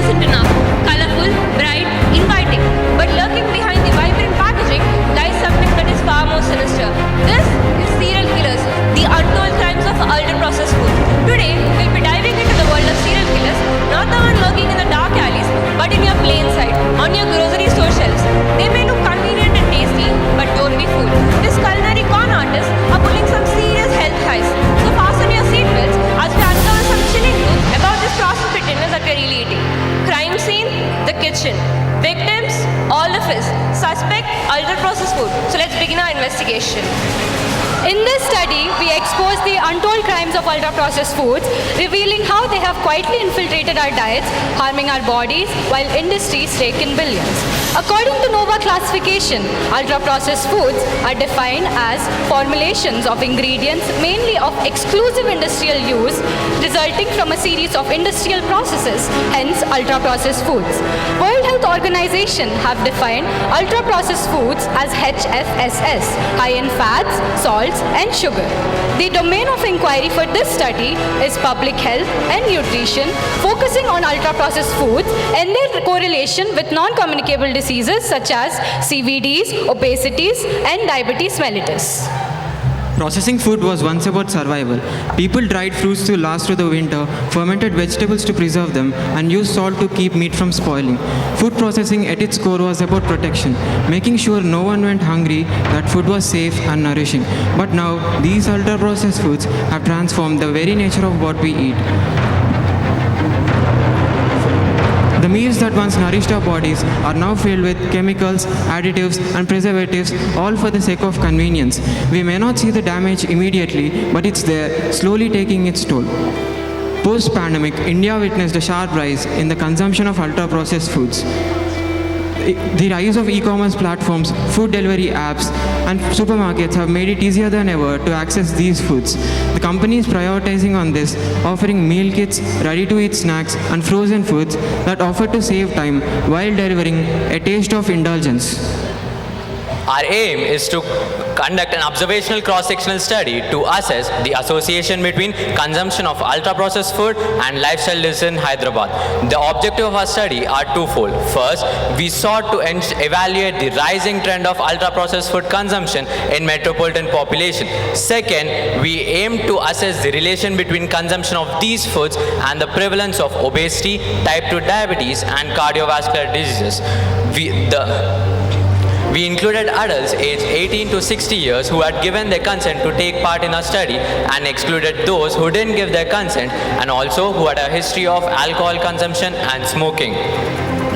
isn't enough. Colorful, bright, inviting. But lurking behind the vibrant packaging lies something that is far more sinister. This is serial killers, the untold crimes of ultra-processed food. Today, we'll be diving into the world of serial killers, not the one lurking in the dark alleys, but in your plain sight, on your grocery store shelves. They may look convenient and tasty, but don't be fooled. These culinary con artists are pulling some serious health highs. So fasten your seatbelts as we uncover some chilling truths about this processed fitness that we're really eating. Crime scene, the kitchen. Victims, all of us. Suspect, ultra-processed food. So let's begin our investigation. In this study, we expose the untold crimes of ultra-processed foods, revealing how they have quietly infiltrated our diets, harming our bodies, while industries take in billions. According to Nova classification, ultra-processed foods are defined as formulations of ingredients mainly of exclusive industrial use, resulting from a series of industrial processes, hence ultra-processed foods. World Health Organization have defined ultra-processed foods as HFSS, high in fats, salts, and sugar. The domain of inquiry for this study is public health and nutrition, focusing on ultra-processed foods and their correlation with non-communicable diseases such as CVDs, obesities, and diabetes mellitus. Processing food was once about survival. People dried fruits to last through the winter, fermented vegetables to preserve them, and used salt to keep meat from spoiling. Food processing at its core was about protection, making sure no one went hungry, that food was safe and nourishing. But now, these ultra-processed foods have transformed the very nature of what we eat. The meals that once nourished our bodies are now filled with chemicals, additives, and preservatives, all for the sake of convenience. We may not see the damage immediately, but it's there, slowly taking its toll. Post-pandemic, India witnessed a sharp rise in the consumption of ultra-processed foods. The rise of e-commerce platforms, food delivery apps, and supermarkets have made it easier than ever to access these foods. The company is prioritizing on this, offering meal kits, ready-to-eat snacks, and frozen foods that offer to save time while delivering a taste of indulgence. Our aim is to conduct an observational cross-sectional study to assess the association between consumption of ultra-processed food and lifestyle disease in Hyderabad. The objective of our study are twofold. First, we sought to evaluate the rising trend of ultra-processed food consumption in metropolitan population. Second, we aim to assess the relation between consumption of these foods and the prevalence of obesity, type 2 diabetes, and cardiovascular diseases. We included adults aged 18 to 60 years who had given their consent to take part in our study and excluded those who didn't give their consent and also who had a history of alcohol consumption and smoking.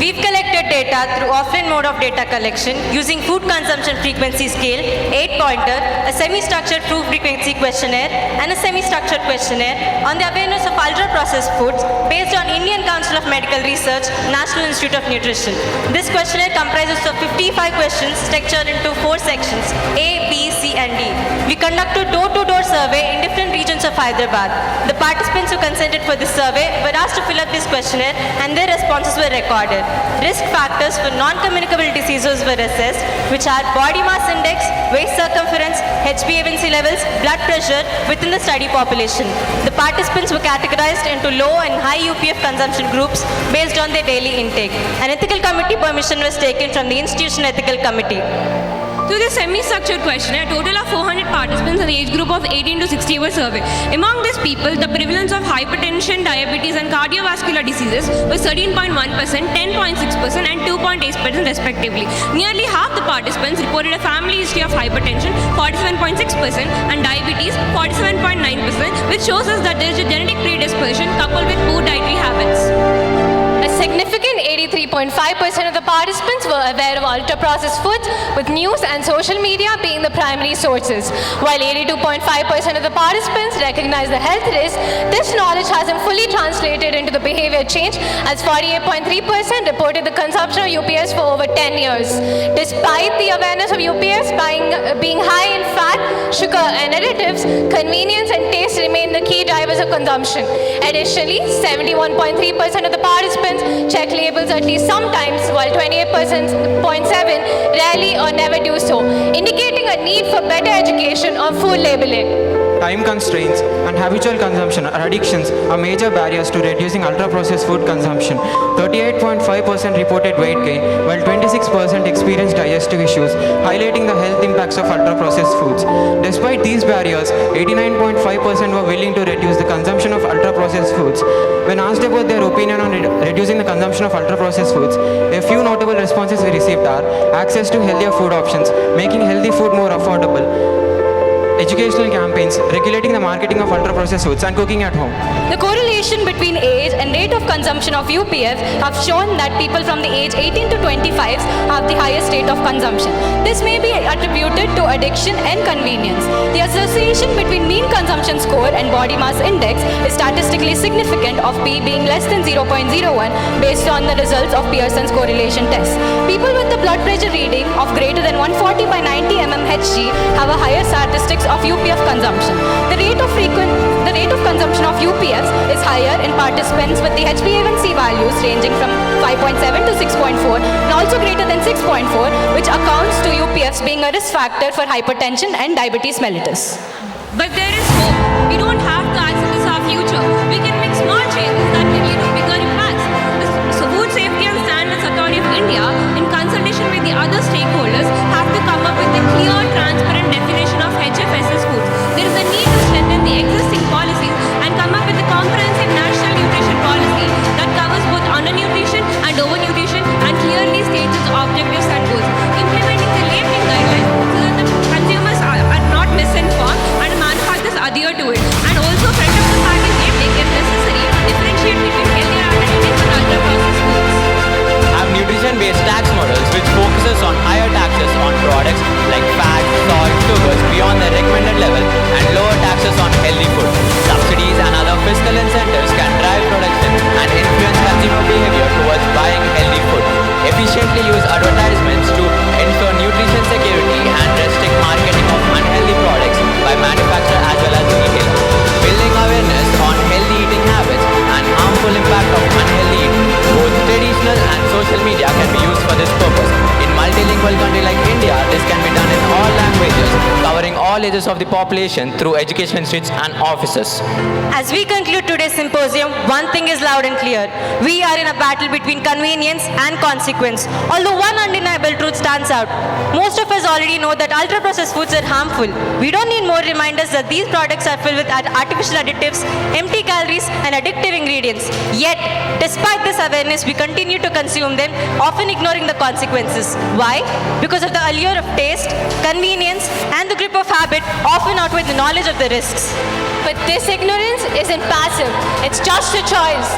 We've collected data through offline mode of data collection using food consumption frequency scale, 8-pointer, a semi-structured food frequency questionnaire, and a semi-structured questionnaire on the awareness of ultra-processed foods based on Indian Council of Medical Research, National Institute of Nutrition. This questionnaire comprises of 55 questions structured into 4 sections, A, B, C, and D. We conducted door-to-door survey in different regions of Hyderabad. The participants who consented for this survey were asked to fill up this questionnaire and their responses were recorded. Risk factors for non-communicable diseases were assessed, which are body mass index, waist circumference, HbA1c levels, blood pressure within the study population. The participants were categorized into low and high UPF consumption groups based on their daily intake. An ethical committee permission was taken from the Institution Ethical Committee. Through the semi-structured questionnaire, a total of 400 participants in the age group of 18 to 60 were surveyed. Among these people, the prevalence of hypertension, diabetes, and cardiovascular diseases was 13.1%, 10.6%, and 2.8% respectively. Nearly half the participants reported a family history of hypertension, 47.6%, and diabetes, 47.9%, which shows us that there is a genetic predisposition coupled with poor dietary habits. A significant 83.5% of the participants were aware of ultra-processed foods, with news and social media being the primary sources. While 82.5% of the participants recognized the health risk, this knowledge hasn't fully translated into the behavior change, as 48.3% reported the consumption of UPFs for over 10 years. Despite the awareness of UPFs being high in fat, sugar, and additives, convenience and taste remain the key drivers of consumption. Additionally, 71.3% of the participants check labels at least sometimes, while 28.7% rarely or never do so, indicating a need for better education on food labeling. time constraints, and habitual consumption or addictions are major barriers to reducing ultra-processed food consumption. 38.5% reported weight gain, while 26% experienced digestive issues, highlighting the health impacts of ultra-processed foods. Despite these barriers, 89.5% were willing to reduce the consumption of ultra-processed foods. When asked about their opinion on reducing the consumption of ultra-processed foods, a few notable responses we received are access to healthier food options, making healthy food more affordable, educational campaigns, regulating the marketing of ultra-processed foods, and cooking at home. The correlation between age and rate of consumption of UPF have shown that people from the age 18 to 25 have the highest rate of consumption. This may be attributed to addiction and convenience. The association between mean consumption score and body mass index is statistically significant, of P being less than 0.01 based on the results of Pearson's correlation test. People with the blood pressure reading of greater than 140 by 90 mmHg have a higher statistics of UPF consumption. The rate of consumption of UPFs is higher in participants with the HbA1c values ranging from 5.7 to 6.4 and also greater than 6.4, which accounts to UPFs being a risk factor for hypertension and diabetes mellitus. But there is hope. We don't have to access our future. We can make small changes that can lead to bigger impacts. The Food Safety and Standards Authority of India, in consultation with the other stakeholders, have to come up with a clear, transparent definition of HFSS foods. There is a need to strengthen the existing policies and come up with a comprehensive national nutrition policy that covers both undernutrition and overnutrition and clearly states its objectives and goals. Implementing the labeling guidelines so that the consumers are not misinformed and manufacturers adhere to it. And also front of the package labeling if necessary to differentiate between healthier alternatives and ultra-processed foods. Have nutrition-based tax models which focuses on higher taxes on products like fat, salt, sugars beyond the recommended level and lower taxes on healthy food. Subsidies and other fiscal incentives can drive production and influence consumer behavior towards buying healthy food. Efficiently use advertisements to ensure nutrition security and restrict marketing of unhealthy products by manufacturer as well as retailer. Building awareness on healthy eating habits and harmful impact of unhealthy eating. Both traditional and social media can be used for this purpose. In multilingual country like India, this can be done in all languages, covering all ages of the population through education institutes and offices. As we conclude today's symposium, one thing is loud and clear. We are in a battle between convenience and consequence. Although one undeniable truth stands out. Most of us already know that ultra-processed foods are harmful. We don't need more reminders that these products are filled with artificial additives, empty calories, and addictive ingredients. Yet, despite this awareness, we continue to consume them, often ignoring the consequences. Why? Because of the allure of taste, convenience, and the grip of habit often outweigh the knowledge of the risks. But this ignorance isn't passive, it's just a choice.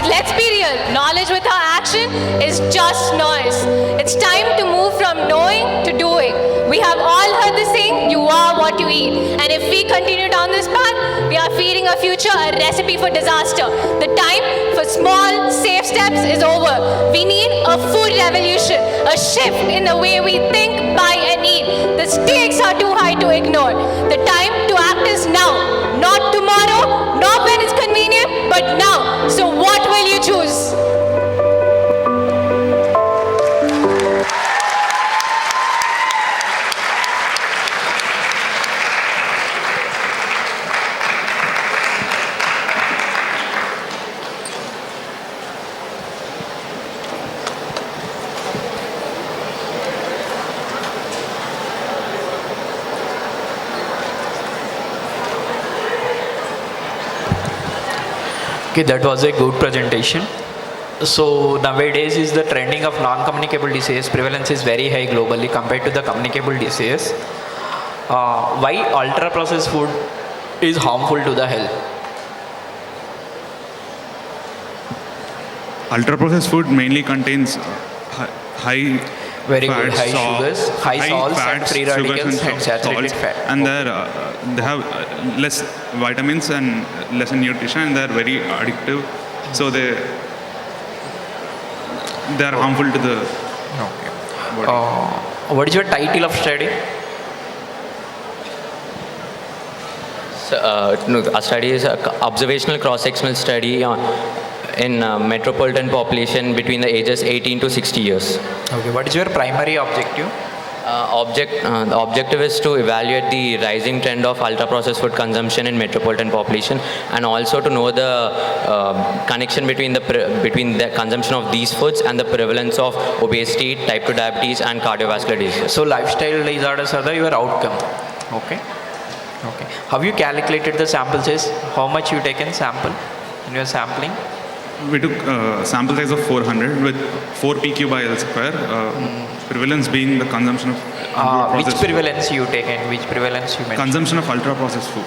Let's be real, knowledge without action is just noise. It's time to move from knowing to doing. We have all heard the saying, you are what you eat. And if we continue down this path, we are feeding our future a recipe for disaster. The time for small, safe steps is over. We need a food revolution, a shift in the way we think, buy, and eat. The stakes are too high to ignore. The time to act is now. Not tomorrow, not when it's convenient, but now. So what will you choose? Okay, that was a good presentation. So nowadays is the trending of non-communicable disease. Prevalence is very high globally compared to the communicable disease. Why ultra-processed food is harmful to the health? Ultra-processed food mainly contains high Very fats, good. High sugars, high salts, and fats, free sugars radicals, and saturated salts. fat. And they have less vitamins and less in nutrition, and they're very addictive. So they are harmful to the body. What is your title of study? So, our study is an observational cross-sectional study in metropolitan population between the ages 18 to 60 years. Okay. What is your primary objective? The objective is to evaluate the rising trend of ultra-processed food consumption in metropolitan population, and also to know the connection between the consumption of these foods and the prevalence of obesity, type 2 diabetes, and cardiovascular disease. So lifestyle disorders are your outcome. Okay. Okay. Have you calculated the sample size? How much you taken sample in your sampling? We took sample size of 400 with 4 PQ by L square, prevalence being the consumption of Which ultra-processed prevalence you taken? Which prevalence you mentioned? consumption of ultra-processed food.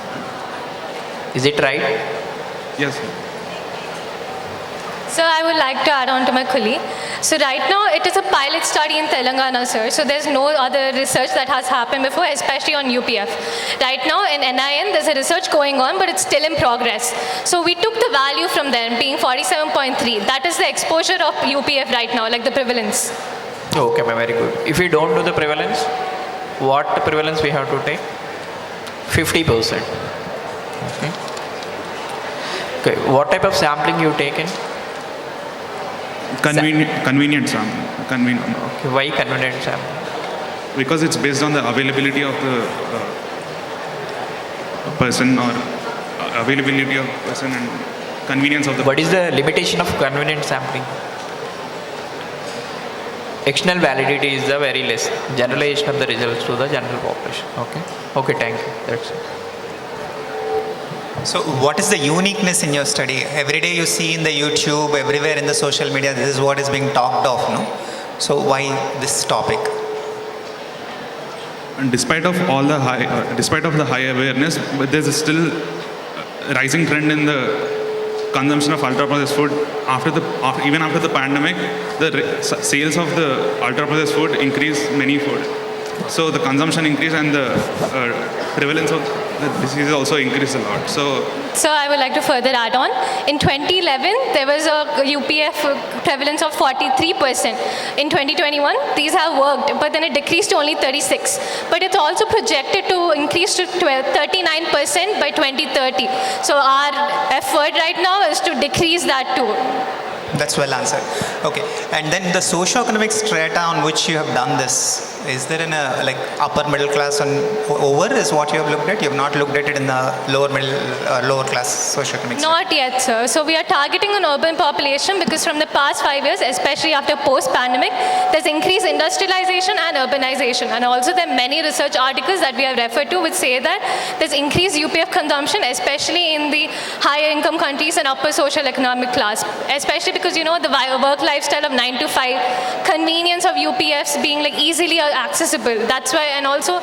Is it right? Yes, sir. So I would like to add on to my colleague. So right now it is a pilot study in Telangana, sir. So there's no other research that has happened before, especially on UPF. Right now in NIN there's a research going on, but it's still in progress. So we took the value from them being 47.3. That is the exposure of UPF right now, like the prevalence. Okay, ma'am, very good. If we don't do the prevalence, what prevalence we have to take? 50%. Okay. Okay. What type of sampling you taken? Convenient sampling. Okay. Why convenient sampling? Because it's based on the availability of the person or availability of person and convenience of the. What is the limitation of convenient sampling? External validity is the very less. Generalization of the results to the general population. Okay. Okay, thank you. That's it. So what is the uniqueness in your study? Every day you see in the YouTube, everywhere in the social media, this is what is being talked of, no? So why this topic? And despite of the high awareness, but there's a still rising trend in the consumption of ultra-processed food. Even after the pandemic, the sales of the ultra-processed food increased manifold. So the consumption increased and the prevalence of the disease also increased a lot. So I would like to further add on. In 2011, there was a UPF prevalence of 43%. In 2021, these have worked, but then it decreased to only 36. But it's also projected to increase to 39% by 2030. So our effort right now is to decrease that too. That's well answered. Okay. And then the socio-economic strata on which you have done this, is there in a like upper middle class and over is what you have looked at? You have not looked at it in the lower class socio-economic strata? Not yet, sir. So we are targeting an urban population because from the past 5 years, especially after post-pandemic, there's increased industrialization and urbanization. And also there are many research articles that we have referred to which say that there's increased UPF consumption, especially in the higher income countries and upper social economic class, especially because, you know, the work lifestyle of 9 to 5, convenience of UPFs being like easily accessible. That's why, and also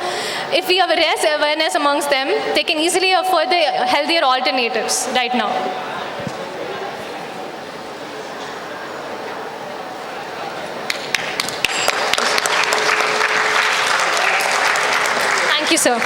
if we have raise awareness amongst them, they can easily afford the healthier alternatives right now. Thank you, sir.